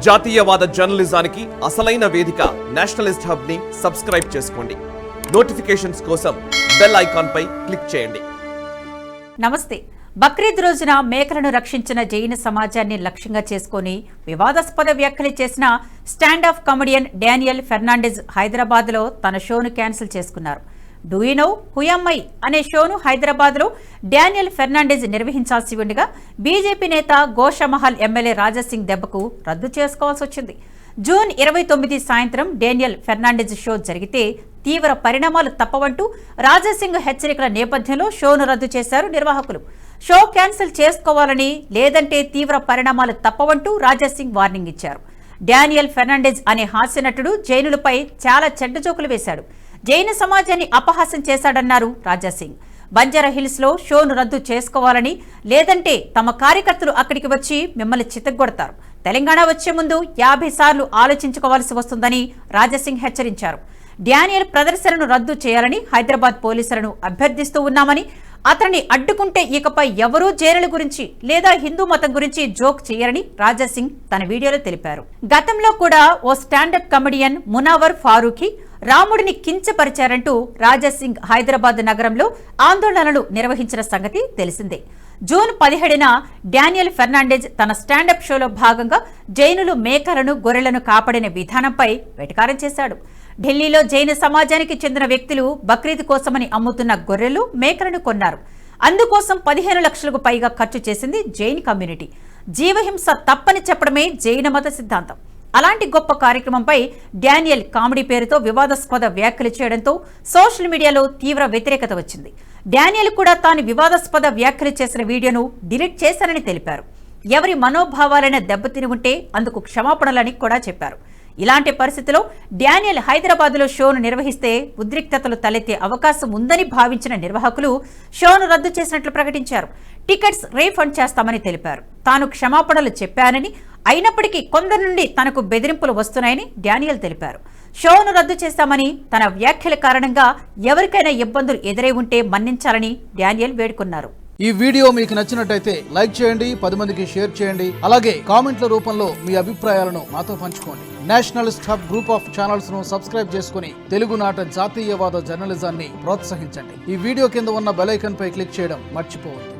జాతీయవాద జర్నలిజానికి అసలైన వేదిక నేషనలిస్ట్ హబ్ ని సబ్స్క్రైబ్ చేసుకోండి. నోటిఫికేషన్స్ కోసం బెల్ ఐకాన్ పై క్లిక్ చేయండి. నమస్తే. బక్రీద్ రోజున మేకలను రక్షించిన జైన సమాజాన్ని లక్ష్యంగా చేసుకుని వివాదాస్పద వ్యాఖ్యలు చేసిన stand up comedian Daniel Fernandes Hyderabad లో తన షోను క్యాన్సిల్ చేసుకున్నారు. Do you know who am I అనే షోను హైదరాబాద్ లో డానియల్ ఫెర్నాండెజ్ నిర్వహించాల్సి ఉండగా బీజేపీ నేత గోషామహల్ ఎమ్మెల్యే రాజాసింగ్ దెబ్బకు రద్దు చేసుకోవాల్సి వచ్చింది. జూన్ 29 సాయంత్రం డానియల్ ఫెర్నాండెజ్ షో జరిగితే తీవ్ర పరిణామాలు తప్పవంటూ రాజాసింగ్ హెచ్చరికల నేపథ్యంలో షోను రద్దు చేశారు నిర్వాహకులు. షో క్యాన్సిల్ చేసుకోవాలని, లేదంటే తీవ్ర పరిణామాలు తప్పవంటూ రాజాసింగ్ వార్నింగ్ ఇచ్చారు. డానియల్ ఫెర్నాండెజ్ అనే హాస్యనటుడు జైనులపై చాలా చెడ్డ జోకులు వేశాడు. జైన సమాజాన్ని అపహాస్యం చేశాడన్నారు రాజాసింగ్. బంజారా హిల్స్ లో షోను రద్దు చేసుకోవాలని, లేదంటే తమ కార్యకర్తలు అక్కడికి వచ్చి మిమ్మల్ని చితగ్గొడతారు. తెలంగాణ వచ్చే ముందు 50 సార్లు ఆలోచించుకోవాల్సి వస్తుందని రాజాసింగ్ హెచ్చరించారు. డానియల్ ప్రదర్శనను రద్దు చేయాలని హైదరాబాద్ పోలీసులను అభ్యర్థిస్తూ ఉన్నామని, అతన్ని అడ్డుకుంటే ఇకపై ఎవరూ జైలుల గురించి లేదా హిందూ మతం గురించి జోక్ చేయరని రాజాసింగ్ తన వీడియోలో తెలిపారు. గతంలో కూడా ఓ స్టాండప్ కమెడియన్ మునావర్ ఫారూఖీ రాముడిని కించపరిచారంటూ రాజాసింగ్ హైదరాబాద్ నగరంలో ఆందోళనలు నిర్వహించిన సంగతి తెలిసిందే. జూన్ 17న డానియల్ ఫెర్నాండెజ్ తన స్టాండప్ షోలో భాగంగా జైనులు మేకలను, గొర్రెలను కాపాడిన విధానంపై వెటకారం చేశాడు. ఢిల్లీలో జైన సమాజానికి చెందిన వ్యక్తులు బక్రీద్ కోసమని అమ్ముతున్న గొర్రెలు, మేకలను కొన్నారు. అందుకోసం 15 లక్షలకు పైగా ఖర్చు చేసింది జైన్ కమ్యూనిటీ. జీవహింస తప్పని చెప్పడమే జైన మత సిద్ధాంతం. అలాంటి గొప్ప కార్యక్రమంపై డానియల్ కామెడీ పేరుతో వివాదాస్పద వ్యాఖ్యలు చేయడంతో సోషల్ మీడియాలో తీవ్ర వ్యతిరేకత వచ్చింది. డానియల్ కూడా తాను వివాదాస్పద వ్యాఖ్యలు చేసిన వీడియోను డిలీట్ చేశానని తెలిపారు. ఎవరి మనోభావాలైనా దెబ్బతిని ఉంటే అందుకు క్షమాపణలని కూడా చెప్పారు. ఇలాంటి పరిస్థితిలో డానియల్ హైదరాబాద్లో షోను నిర్వహిస్తే ఉద్రిక్తతలు తలెత్తే అవకాశం ఉందని భావించిన నిర్వాహకులు షోను రద్దు చేసినట్లు ప్రకటించారు. టికెట్స్ రీఫండ్ చేస్తామని తెలిపారు. తాను క్షమాపణలు చెప్పానని, అయినప్పటికీ కొందరి నుండి తనకు బెదిరింపులు వస్తున్నాయని డానియల్ తెలిపారు. షోను రద్దు చేస్తామని, తన వ్యాఖ్యల కారణంగా ఎవరికైనా ఇబ్బందులు ఎదురై ఉంటే మన్నించాలని డానియల్ వేడుకున్నారు. ఈ వీడియో మీకు నచ్చినట్టయితే లైక్ చేయండి, 10 మందికి షేర్ చేయండి. అలాగే కామెంట్ల రూపంలో మీ అభిప్రాయాలను మాతో పంచుకోండి. Nationalist hub group of channels ను సబ్స్క్రైబ్ చేసుకుని తెలుగునాట జాతీయవాద జర్నలిజాన్ని ప్రోత్సహించండి. ఈ వీడియో కింద ఉన్న బెల్ ఐకాన్ పై క్లిక్ చేయడం మర్చిపోవద్దు.